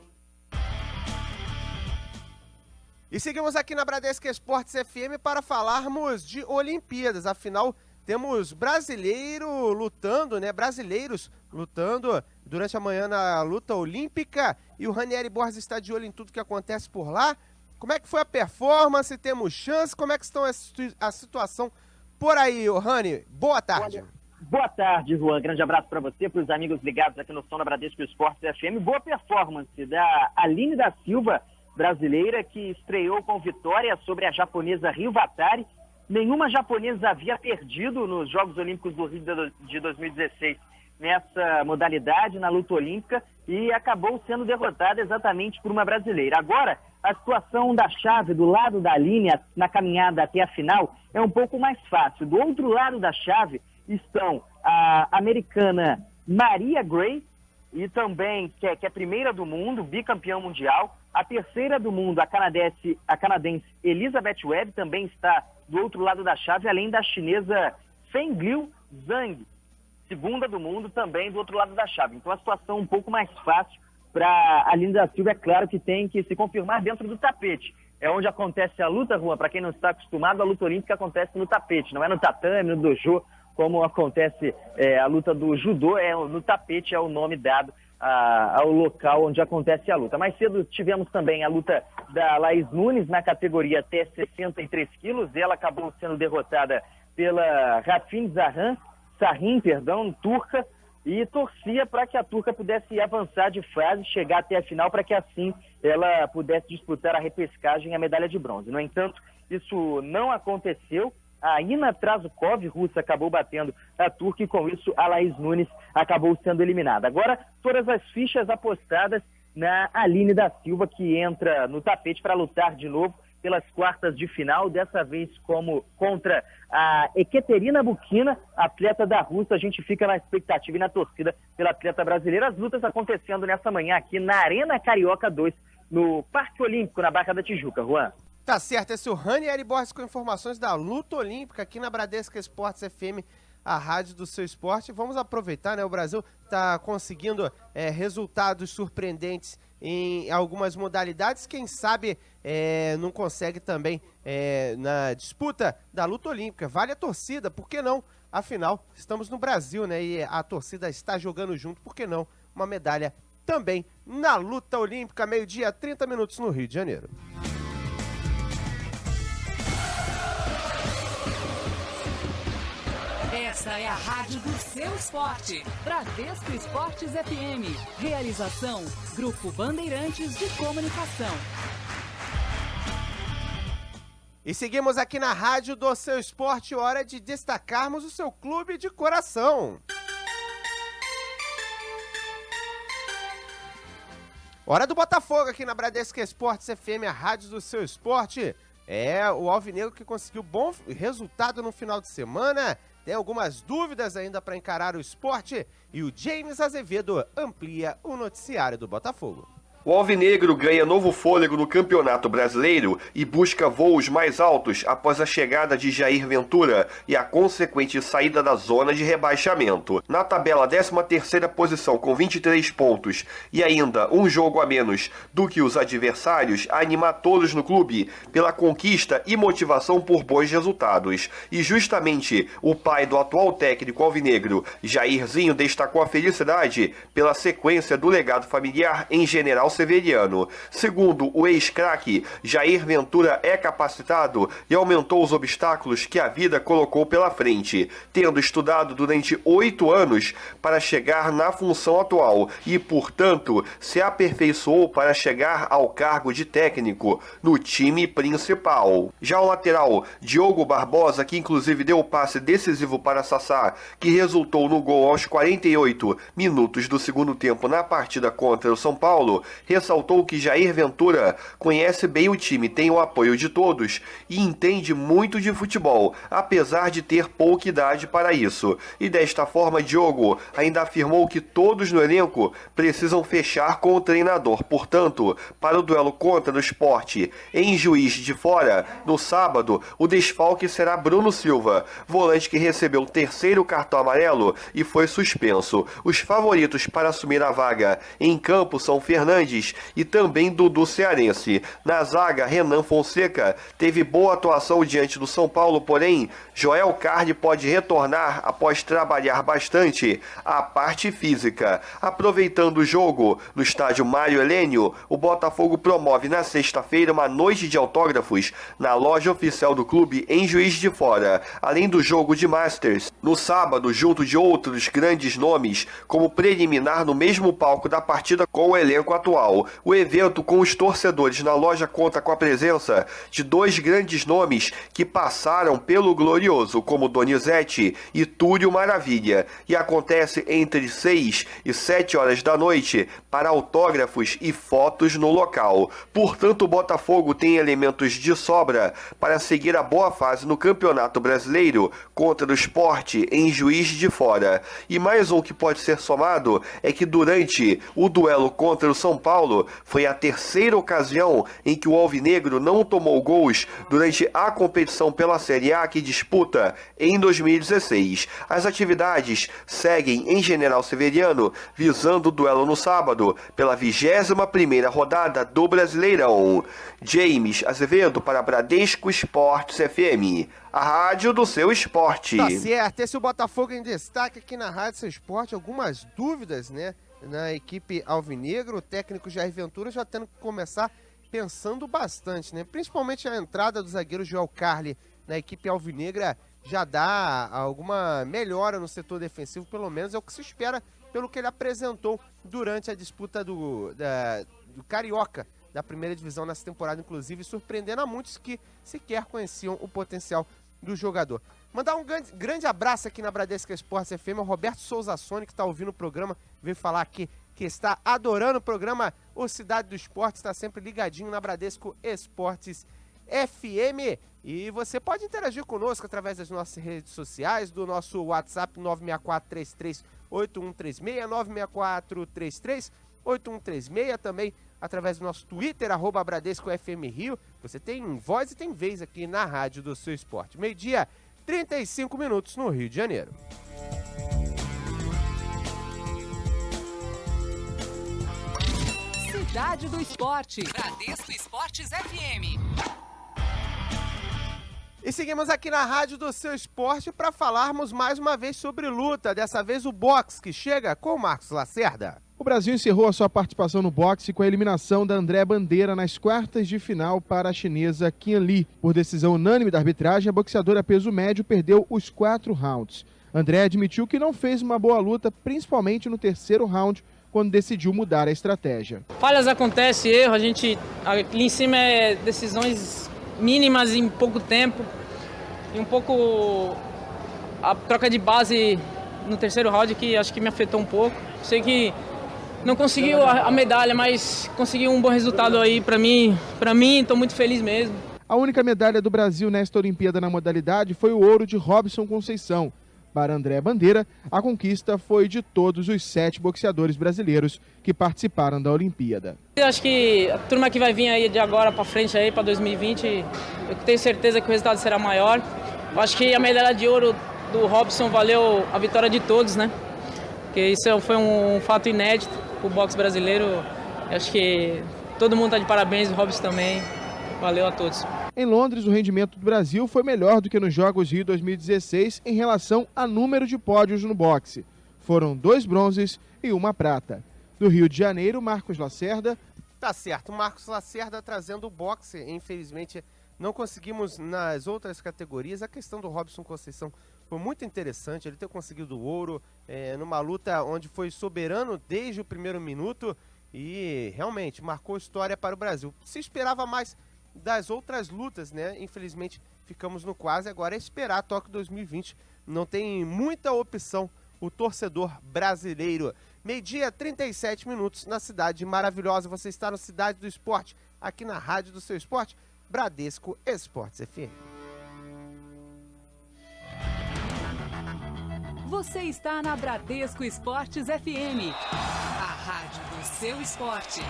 E seguimos aqui na Bradesco Esportes FM para falarmos de Olimpíadas. Afinal, temos brasileiros lutando durante a manhã na luta olímpica. E o Ranieri Borges está de olho em tudo que acontece por lá. Como é que foi a performance? Temos chance? Como é que estão a situação por aí, Rani? Boa tarde. Olha, boa tarde, Juan. Grande abraço para você, para os amigos ligados aqui no som da Bradesco Esportes FM. Boa performance da Aline da Silva, brasileira, que estreou com vitória sobre a japonesa Ryo Watari. Nenhuma japonesa havia perdido nos Jogos Olímpicos do Rio de 2016 nessa modalidade, na luta olímpica, e acabou sendo derrotada exatamente por uma brasileira. Agora, a situação da chave do lado da linha, na caminhada até a final, é um pouco mais fácil. Do outro lado da chave estão a americana Maria Gray, e também, que é primeira do mundo, bicampeã mundial. A terceira do mundo, a canadense Elizabeth Webb, também está do outro lado da chave, além da chinesa Fengliu Zhang, segunda do mundo, também do outro lado da chave. Então a situação um pouco mais fácil para a Aline da Silva. É claro que tem que se confirmar dentro do tapete. É onde acontece a luta, Juan. Para quem não está acostumado, a luta olímpica acontece no tapete, não é no tatame, no dojo, como acontece a luta do judô. No tapete é o nome dado ao local onde acontece a luta. Mais cedo tivemos também a luta da Laís Nunes na categoria até 63 quilos. Ela acabou sendo derrotada pela Rafin Sahin, turca, e torcia para que a turca pudesse avançar de fase, chegar até a final, para que assim ela pudesse disputar a repescagem e a medalha de bronze. No entanto, isso não aconteceu. A Ina Trazukov, russa, acabou batendo a turca, e com isso a Laís Nunes acabou sendo eliminada. Agora, todas as fichas apostadas na Aline da Silva, que entra no tapete para lutar de novo pelas quartas de final, dessa vez como contra a Ekaterina Bukina, atleta da Rússia. A gente fica na expectativa e na torcida pela atleta brasileira. As lutas acontecendo nessa manhã aqui na Arena Carioca 2, no Parque Olímpico, na Barra da Tijuca. Juan. Tá certo, esse é o Ranieri Borges com informações da luta olímpica aqui na Bradesco Esportes FM, a rádio do seu esporte. Vamos aproveitar, né? O Brasil tá conseguindo resultados surpreendentes em algumas modalidades. Quem sabe não consegue também na disputa da luta olímpica. Vale a torcida, por que não? Afinal, estamos no Brasil, né? E a torcida está jogando junto, por que não? Uma medalha também na luta olímpica, 12h, 30 minutos no Rio de Janeiro. Essa é a rádio do seu esporte. Bradesco Esportes FM. Realização, Grupo Bandeirantes de Comunicação. E seguimos aqui na rádio do seu esporte, hora de destacarmos o seu clube de coração. Hora do Botafogo aqui na Bradesco Esportes FM, a rádio do seu esporte. É o alvinegro que conseguiu bom resultado no final de semana. Tem algumas dúvidas ainda para encarar o esporte e o James Azevedo amplia o noticiário do Botafogo. O alvinegro ganha novo fôlego no Campeonato Brasileiro e busca voos mais altos após a chegada de Jair Ventura e a consequente saída da zona de rebaixamento. Na tabela, 13ª posição com 23 pontos e ainda um jogo a menos do que os adversários, anima todos no clube pela conquista e motivação por bons resultados. E justamente o pai do atual técnico alvinegro, Jairzinho, destacou a felicidade pela sequência do legado familiar em General Severiano. Segundo o ex-craque, Jair Ventura é capacitado e aumentou os obstáculos que a vida colocou pela frente, tendo estudado durante 8 anos para chegar na função atual e, portanto, se aperfeiçoou para chegar ao cargo de técnico no time principal. Já o lateral, Diogo Barbosa, que inclusive deu o passe decisivo para Sassá, que resultou no gol aos 48 minutos do segundo tempo na partida contra o São Paulo, ressaltou que Jair Ventura conhece bem o time, tem o apoio de todos e entende muito de futebol, apesar de ter pouca idade para isso. E desta forma, Diogo ainda afirmou que todos no elenco precisam fechar com o treinador. Portanto, para o duelo contra o Sport em Juiz de Fora, no sábado, o desfalque será Bruno Silva, volante que recebeu o 3º cartão amarelo e foi suspenso. Os favoritos para assumir a vaga em campo são Fernandes e também Dudu Cearense. Na zaga, Renan Fonseca teve boa atuação diante do São Paulo, porém, Joel Carli pode retornar após trabalhar bastante a parte física. Aproveitando o jogo no estádio Mário Helênio, o Botafogo promove na sexta-feira uma noite de autógrafos na loja oficial do clube em Juiz de Fora, além do jogo de Masters. No sábado, junto de outros grandes nomes, como preliminar no mesmo palco da partida com o elenco atual. O evento com os torcedores na loja conta com a presença de 2 grandes nomes que passaram pelo Glorioso, como Donizete e Túlio Maravilha, e acontece entre 6 e 7 horas da noite para autógrafos e fotos no local. Portanto, o Botafogo tem elementos de sobra para seguir a boa fase no Campeonato Brasileiro contra o Sport em Juiz de Fora. E mais um que pode ser somado é que durante o duelo contra o São Paulo, foi a 3ª ocasião em que o alvinegro não tomou gols durante a competição pela Série A que disputa em 2016. As atividades seguem em General Severiano, visando o duelo no sábado, pela 21ª rodada do Brasileirão. James Azevedo para Bradesco Esportes FM, a rádio do seu esporte. Tá certo, esse é o Botafogo em destaque aqui na rádio do seu esporte. Algumas dúvidas, né? Na equipe alvinegro, o técnico Jair Ventura já tendo que começar pensando bastante, né? Principalmente a entrada do zagueiro Joel Carli na equipe alvinegra já dá alguma melhora no setor defensivo, pelo menos é o que se espera pelo que ele apresentou durante a disputa do Carioca da primeira divisão nessa temporada, inclusive surpreendendo a muitos que sequer conheciam o potencial do jogador. Mandar um grande abraço aqui na Bradesco Esportes FM, o Roberto Souza Sone, que está ouvindo o programa, veio falar aqui que está adorando o programa O Cidade do Esporte, está sempre ligadinho na Bradesco Esportes FM. E você pode interagir conosco através das nossas redes sociais, do nosso WhatsApp 964338136, 964338136, também através do nosso Twitter, @BradescoFMRio. Você tem voz e tem vez aqui na rádio do seu esporte. 12h, 35 minutos no Rio de Janeiro. Cidade do Esporte. Bradesco Esportes FM. E seguimos aqui na rádio do seu esporte para falarmos mais uma vez sobre luta. Dessa vez o boxe, que chega com o Marcos Lacerda. O Brasil encerrou a sua participação no boxe com a eliminação da André Bandeira nas quartas de final para a chinesa Qian Li. Por decisão unânime da arbitragem, a boxeadora peso médio perdeu os 4 rounds. André admitiu que não fez uma boa luta, principalmente no terceiro round, quando decidiu mudar a estratégia. Falhas acontecem, erro, ali em cima é decisões mínimas em pouco tempo e um pouco a troca de base no terceiro round que acho que me afetou um pouco. Sei que não conseguiu a medalha, mas conseguiu um bom resultado aí para mim, estou muito feliz mesmo. A única medalha do Brasil nesta Olimpíada na modalidade foi o ouro de Robson Conceição. Para André Bandeira, a conquista foi de todos os 7 boxeadores brasileiros que participaram da Olimpíada. Eu acho que a turma que vai vir aí de agora para frente aí para 2020, eu tenho certeza que o resultado será maior. Eu acho que a medalha de ouro do Robson valeu a vitória de todos, né? Porque isso foi um fato inédito para o boxe brasileiro. Eu acho que todo mundo está de parabéns, o Robson também. Valeu a todos. Em Londres, o rendimento do Brasil foi melhor do que nos Jogos Rio 2016 em relação a número de pódios no boxe. Foram 2 bronzes e 1 prata. Do Rio de Janeiro, Marcos Lacerda. Tá certo, Marcos Lacerda trazendo o boxe. Infelizmente, não conseguimos nas outras categorias. A questão do Robson Conceição foi muito interessante. Ele ter conseguido o ouro numa luta onde foi soberano desde o primeiro minuto e realmente marcou história para o Brasil. Se esperava mais das outras lutas, né? Infelizmente ficamos no quase, agora é esperar a Tóquio 2020. Não tem muita opção o torcedor brasileiro. 12h37 na cidade maravilhosa. Você está no Cidade do Esporte, aqui na Rádio do Seu Esporte, Bradesco Esportes FM. Você está na Bradesco Esportes FM, a rádio do seu esporte.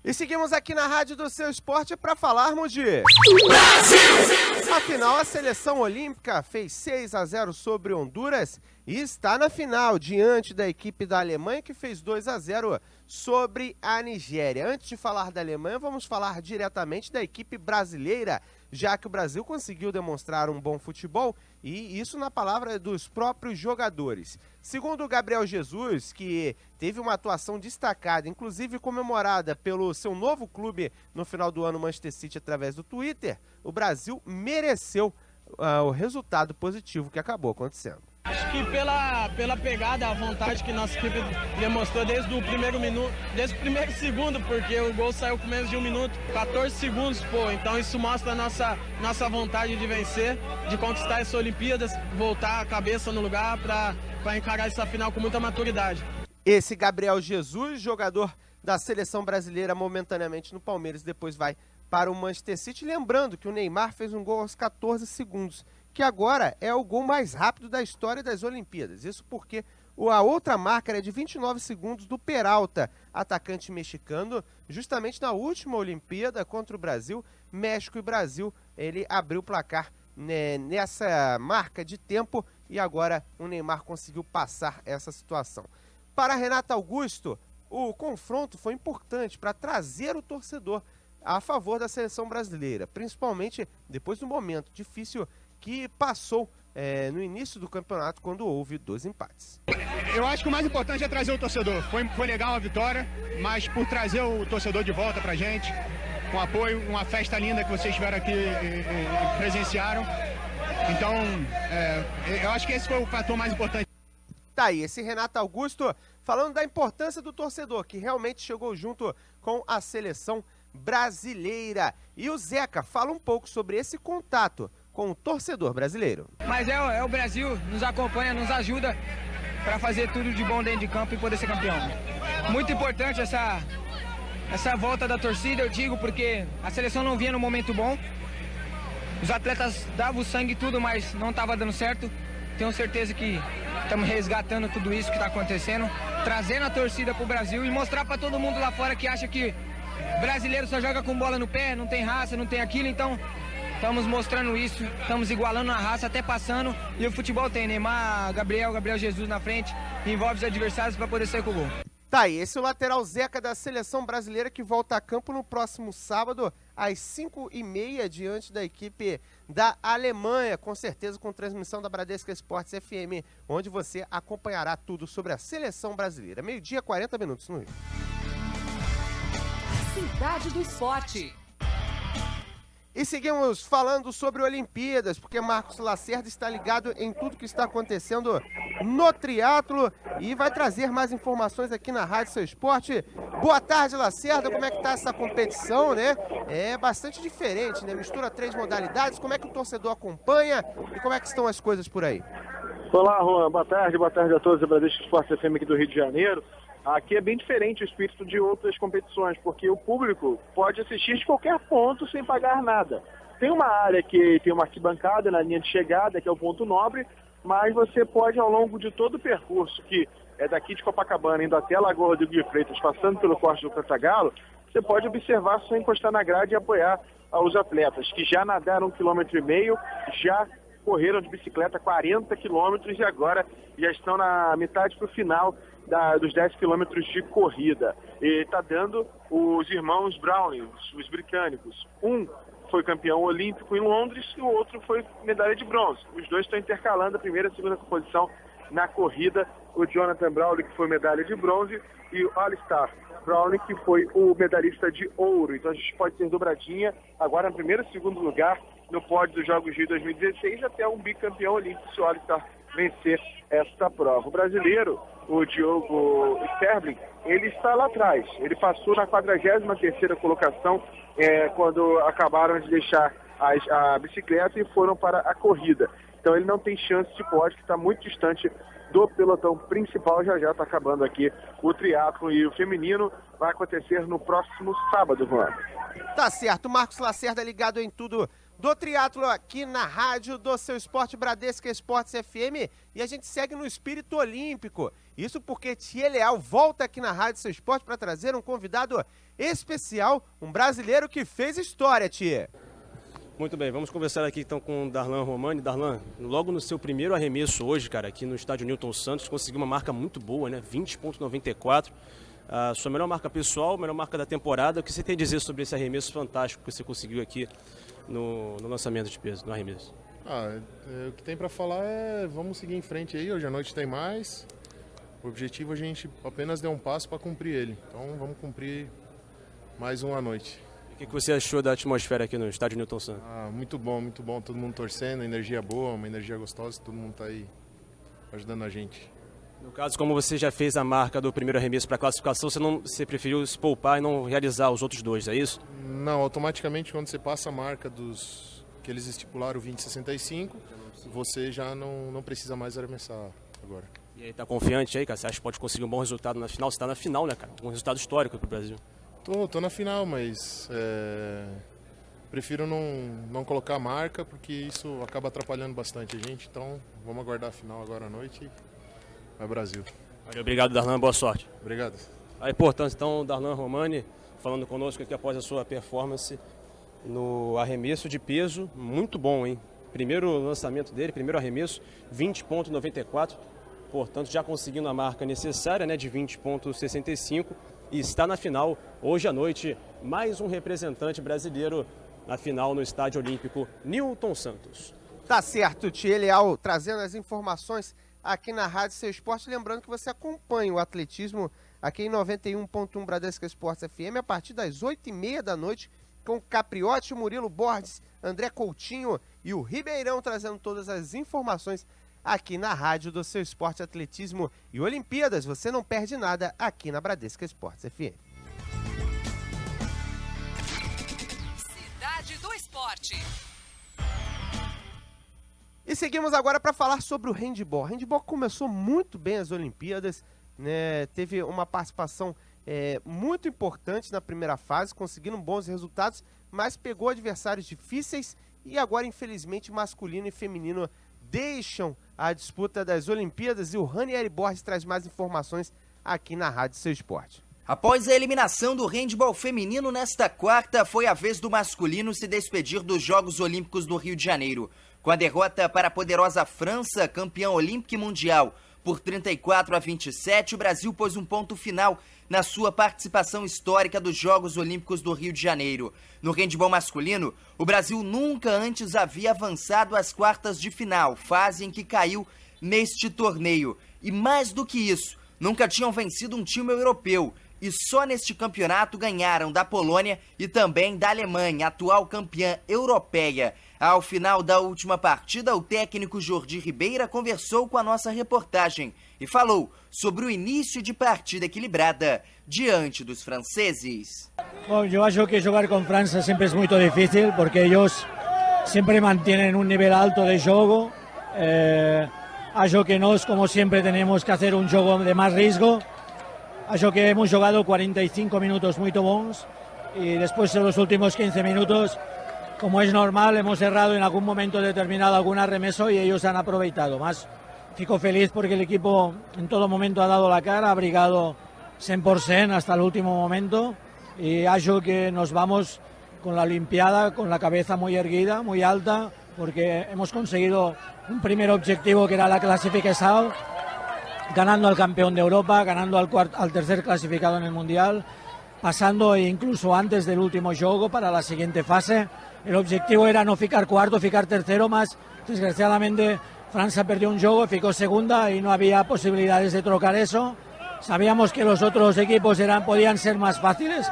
E seguimos aqui na Rádio do Seu Esporte para falarmos de Brasil! Afinal, a seleção olímpica fez 6-0 sobre Honduras e está na final, diante da equipe da Alemanha, que fez 2-0 sobre a Nigéria. Antes de falar da Alemanha, vamos falar diretamente da equipe brasileira, já que o Brasil conseguiu demonstrar um bom futebol, e isso na palavra dos próprios jogadores. Segundo o Gabriel Jesus, que teve uma atuação destacada, inclusive comemorada pelo seu novo clube no final do ano, Manchester City, através do Twitter, o Brasil mereceu o resultado positivo que acabou acontecendo. Acho que pela pegada, a vontade que nossa equipe demonstrou desde o primeiro minuto, desde o primeiro segundo, porque o gol saiu com menos de 1 minuto, 14 segundos, então isso mostra a nossa vontade de vencer, de conquistar essa Olimpíadas, voltar a cabeça no lugar para encarar essa final com muita maturidade. Esse Gabriel Jesus, jogador da seleção brasileira momentaneamente no Palmeiras, depois vai para o Manchester City, lembrando que o Neymar fez um gol aos 14 segundos, que agora é o gol mais rápido da história das Olimpíadas. Isso porque a outra marca era de 29 segundos do Peralta, atacante mexicano, justamente na última Olimpíada contra o Brasil, México e Brasil. Ele abriu o placar nessa marca de tempo e agora o Neymar conseguiu passar essa situação. Para Renato Augusto, o confronto foi importante para trazer o torcedor a favor da seleção brasileira, principalmente depois do momento difícil que passou no início do campeonato, quando houve 2 empates. Eu acho que o mais importante é trazer o torcedor. Foi legal a vitória, mas por trazer o torcedor de volta pra gente, com apoio, uma festa linda que vocês tiveram aqui e presenciaram. Então, eu acho que esse foi o fator mais importante. Tá aí, esse Renato Augusto falando da importância do torcedor, que realmente chegou junto com a seleção brasileira. E o Zeca fala um pouco sobre esse contato com o torcedor brasileiro. Mas é o Brasil, nos acompanha, nos ajuda para fazer tudo de bom dentro de campo e poder ser campeão. Muito importante essa volta da torcida, eu digo, porque a seleção não vinha no momento bom. Os atletas davam o sangue e tudo, mas não estava dando certo. Tenho certeza que estamos resgatando tudo isso que está acontecendo, trazendo a torcida para o Brasil e mostrar para todo mundo lá fora que acha que brasileiro só joga com bola no pé, não tem raça, não tem aquilo. Então estamos mostrando isso, estamos igualando a raça, até passando. E o futebol tem Neymar, Gabriel Jesus na frente, envolve os adversários para poder sair com o gol. Tá aí, esse é o lateral Zeca da Seleção Brasileira que volta a campo no próximo sábado, às 5h30, diante da equipe da Alemanha, com certeza com transmissão da Bradesco Esportes FM, onde você acompanhará tudo sobre a Seleção Brasileira. 12h, 40 minutos no Rio. Cidade do Esporte. E seguimos falando sobre Olimpíadas, porque Marcos Lacerda está ligado em tudo que está acontecendo no triatlo e vai trazer mais informações aqui na Rádio Seu Esporte. Boa tarde, Lacerda, como é que está essa competição, né? É bastante diferente, né? Mistura 3 modalidades, como é que o torcedor acompanha e como é que estão as coisas por aí? Olá, Juan, boa tarde a todos, a Bradesco Esportes FM aqui do Rio de Janeiro. Aqui é bem diferente o espírito de outras competições, porque o público pode assistir de qualquer ponto sem pagar nada. Tem uma área que tem uma arquibancada na linha de chegada, que é o ponto nobre, mas você pode, ao longo de todo o percurso, que é daqui de Copacabana, indo até a Lagoa Rodrigo de Freitas, passando pelo Forte do Cantagalo, você pode observar só encostar na grade e apoiar os atletas, que já nadaram 1,5 km, já correram de bicicleta 40 quilômetros e agora já estão na metade para o final dos 10 quilômetros de corrida. E está dando os irmãos Browning, os britânicos. Um foi campeão olímpico em Londres e o outro foi medalha de bronze. Os dois estão intercalando a primeira e a segunda posição na corrida. O Jonathan Browning, que foi medalha de bronze, e o Alistair Browning, que foi o medalhista de ouro. Então a gente pode ter dobradinha agora no primeiro e segundo lugar no pódio dos Jogos Rio 2016, até um bicampeão olímpico se o Alistair vencer esta prova. O brasileiro, o Diogo Sterling, ele está lá atrás. Ele passou na 43ª colocação quando acabaram de deixar a bicicleta e foram para a corrida. Então ele não tem chance de pódio, que está muito distante do pelotão principal. Já está acabando aqui o triatlo, e o feminino vai acontecer no próximo sábado, Juan. Tá certo, Marcos Lacerda ligado em tudo do triatlo aqui na rádio do Seu Esporte, Bradesco Esportes FM, e a gente segue no espírito olímpico. Isso porque Tia Leal volta aqui na rádio Seu Esporte para trazer um convidado especial, um brasileiro que fez história, Tia. Muito bem, vamos conversar aqui então com o Darlan Romani. Darlan, logo no seu primeiro arremesso hoje, cara, aqui no estádio Newton Santos, conseguiu uma marca muito boa, né? 20,94. A sua melhor marca pessoal, melhor marca da temporada. O que você tem a dizer sobre esse arremesso fantástico que você conseguiu aqui no lançamento de peso, no arremesso? O que tem para falar é vamos seguir em frente aí, hoje à noite tem mais. O objetivo a gente apenas deu um passo para cumprir ele, então vamos cumprir mais um à noite. O que você achou da atmosfera aqui no estádio Newton Santos? Muito bom, todo mundo torcendo, energia boa, uma energia gostosa, todo mundo está aí ajudando a gente. No caso, como você já fez a marca do primeiro arremesso para a classificação, você preferiu se poupar e não realizar os outros dois, é isso? Não, automaticamente quando você passa a marca que eles estipularam 20,65, você já não precisa mais arremessar agora. E aí, tá confiante aí, cara? Você acha que pode conseguir um bom resultado na final? Você tá na final, né, cara? Um resultado histórico pro Brasil. Tô na final, mas prefiro não colocar a marca, porque isso acaba atrapalhando bastante a gente, então vamos aguardar a final agora à noite e vai Brasil. Valeu, obrigado, Darlan, boa sorte. Obrigado. Aí, portanto, então, o Darlan Romani falando conosco aqui após a sua performance no arremesso de peso, muito bom, hein? Primeiro lançamento dele, primeiro arremesso, 20,94, portanto, já conseguindo a marca necessária, né, de 20,65, e está na final, hoje à noite, mais um representante brasileiro na final no Estádio Olímpico Newton Santos. Tá certo, Tia Leal, trazendo as informações aqui na Rádio Seu Esporte. Lembrando que você acompanha o atletismo aqui em 91.1 Bradesco Esportes FM a partir das 8h30 da noite, com o Capriotti, o Murilo Borges, André Coutinho e o Ribeirão trazendo todas as informações aqui na Rádio do Seu Esporte, Atletismo e Olimpíadas. Você não perde nada aqui na Bradesco Esportes FM. Cidade do Esporte. E seguimos agora para falar sobre o handebol. O handebol começou muito bem as Olimpíadas, né? Teve uma participação muito importante na primeira fase, conseguindo bons resultados, mas pegou adversários difíceis e agora, infelizmente, masculino e feminino deixam a disputa das Olimpíadas, e o Ranieri Borges traz mais informações aqui na Rádio Seu Esporte. Após a eliminação do handebol feminino nesta quarta, foi a vez do masculino se despedir dos Jogos Olímpicos do Rio de Janeiro. Com a derrota para a poderosa França, campeã olímpica e mundial, Por 34-27, o Brasil pôs um ponto final na sua participação histórica dos Jogos Olímpicos do Rio de Janeiro. No handebol masculino, o Brasil nunca antes havia avançado às quartas de final, fase em que caiu neste torneio. E mais do que isso, nunca tinham vencido um time europeu. E só neste campeonato ganharam da Polônia e também da Alemanha, atual campeã europeia. Ao final da última partida, o técnico Jordi Ribeira conversou com a nossa reportagem e falou sobre o início de partida equilibrada diante dos franceses. Bom, eu acho que jogar com França sempre é muito difícil, porque eles sempre mantêm um nível alto de jogo. Acho que nós, como sempre, temos que fazer um jogo de mais risco. Acho que hemos jogado 45 minutos muito bons e depois dos últimos 15 minutos, como es normal, hemos errado en algún momento determinado algún arremeso y ellos han aproveitado. Más fico feliz porque el equipo en todo momento ha dado la cara, ha brigado 100% hasta el último momento y acho que nos vamos con la Olimpiada con la cabeza muy erguida, muy alta, porque hemos conseguido un primer objetivo que era la clasificación, ganando al campeón de Europa, ganando al tercer clasificado en el Mundial, pasando incluso antes del último juego para la siguiente fase. El objetivo era no ficar cuarto, ficar tercero, más desgraciadamente Francia perdió un juego, ficó segunda y no había posibilidades de trocar eso. Sabíamos que los otros equipos podían ser más fáciles,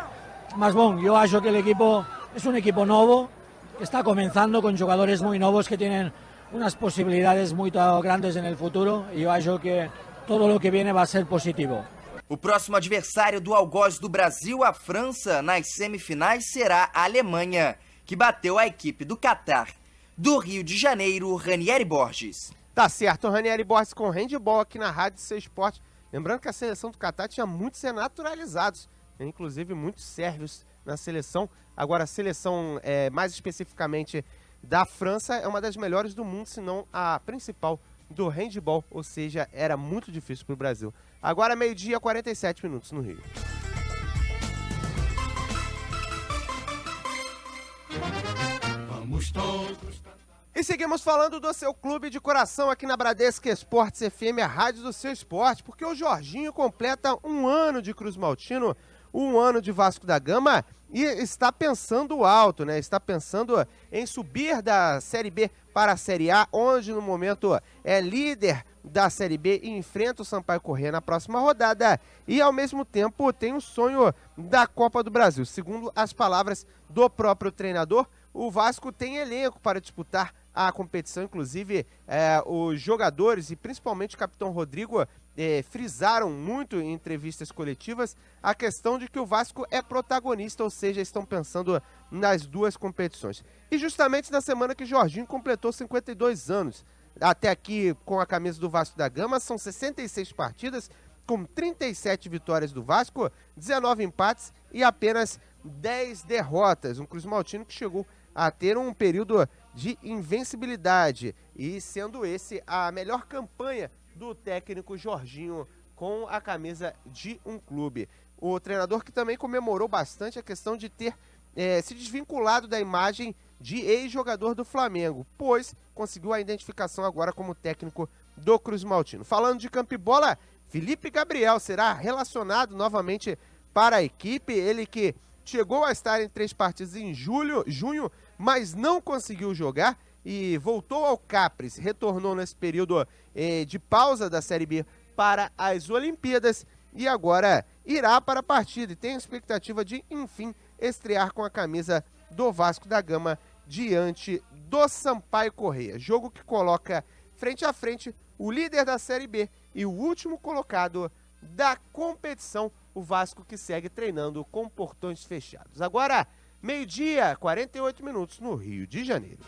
más bueno, yo acho que el equipo es un equipo nuevo, que está comenzando con jugadores muy nuevos que tienen unas posibilidades muy grandes en el futuro y yo acho que todo lo que viene va a ser positivo. O próximo adversário do algoz do Brasil, a França, nas semifinais será a Alemanha, que bateu a equipe do Catar. Do Rio de Janeiro, Ranieri Borges. Tá certo, Ranieri Borges com handebol aqui na Rádio Seu Esporte. Lembrando que a seleção do Catar tinha muitos naturalizados, inclusive muitos sérvios na seleção. Agora a seleção, mais especificamente da França, é uma das melhores do mundo, se não a principal do handebol, ou seja, era muito difícil para o Brasil. Agora meio-dia, 47 minutos no Rio. Vamos todos. E seguimos falando do seu clube de coração aqui na Bradesco Esportes FM, a rádio do seu esporte, porque o Jorginho completa um ano de Cruz Maltino, um ano de Vasco da Gama e está pensando alto, né? Está pensando em subir da Série B para a Série A, onde no momento é líder da Série B e enfrenta o Sampaio Corrêa na próxima rodada e ao mesmo tempo tem o sonho da Copa do Brasil. Segundo as palavras do próprio treinador, o Vasco tem elenco para disputar a competição, inclusive os jogadores e principalmente o capitão Rodrigo frisaram muito em entrevistas coletivas a questão de que o Vasco é protagonista, ou seja, estão pensando nas duas competições. E justamente na semana que Jorginho completou 52 anos, até aqui com a camisa do Vasco da Gama, são 66 partidas, com 37 vitórias do Vasco, 19 empates e apenas 10 derrotas. Um Cruz Maltino que chegou a ter um período de invencibilidade e sendo esse a melhor campanha do técnico Jorginho com a camisa de um clube. O treinador que também comemorou bastante a questão de ter se desvinculado da imagem de ex-jogador do Flamengo, pois conseguiu a identificação agora como técnico do Cruz Maltino. Falando de campo e bola, Felipe Gabriel será relacionado novamente para a equipe, ele que chegou a estar em 3 partidas em junho, mas não conseguiu jogar e voltou ao Capres, retornou nesse período de pausa da Série B para as Olimpíadas e agora irá para a partida e tem a expectativa de, enfim, estrear com a camisa do Vasco da Gama diante do Sampaio Corrêa. Jogo que coloca frente a frente o líder da Série B e o último colocado da competição, o Vasco que segue treinando com portões fechados. Agora, meio-dia, 48 minutos no Rio de Janeiro.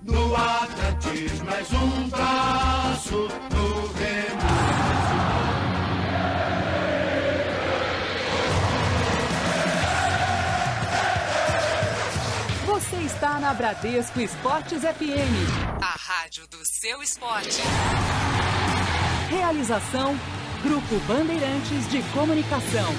No atletismo mais um passo, no remo. Você está na Bradesco Esportes FM, a rádio do seu esporte. Realização, Grupo Bandeirantes de Comunicação.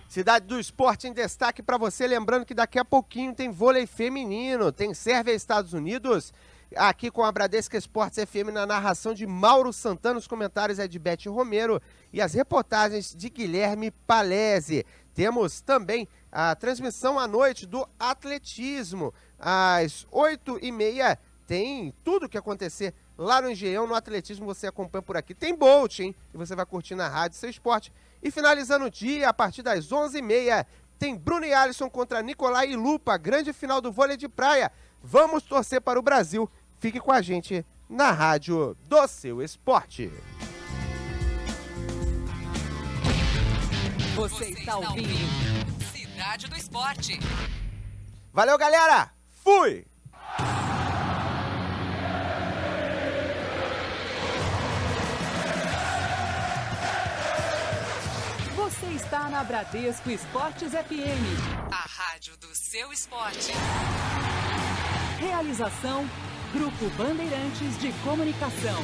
Cidade do Esporte em destaque para você, lembrando que daqui a pouquinho tem vôlei feminino, tem Sérvia e Estados Unidos aqui com a Bradesco Esportes FM na narração de Mauro Santana, os comentários é de Bete Romero e as reportagens de Guilherme Palese. Temos também a transmissão à noite do atletismo. Às 8h30 tem tudo que acontecer lá no Engenhão, no atletismo, você acompanha por aqui. Tem Bolt, hein? E você vai curtir na Rádio Seu Esporte. E finalizando o dia, a partir das 11h30, tem Bruno e Alisson contra Nicolai e Lupa, grande final do vôlei de praia. Vamos torcer para o Brasil. Fique com a gente na Rádio do Seu Esporte. Você está ouvindo Cidade do Esporte. Valeu, galera! Fui! Você está na Bradesco Esportes FM, a rádio do seu esporte. Realização, Grupo Bandeirantes de Comunicação.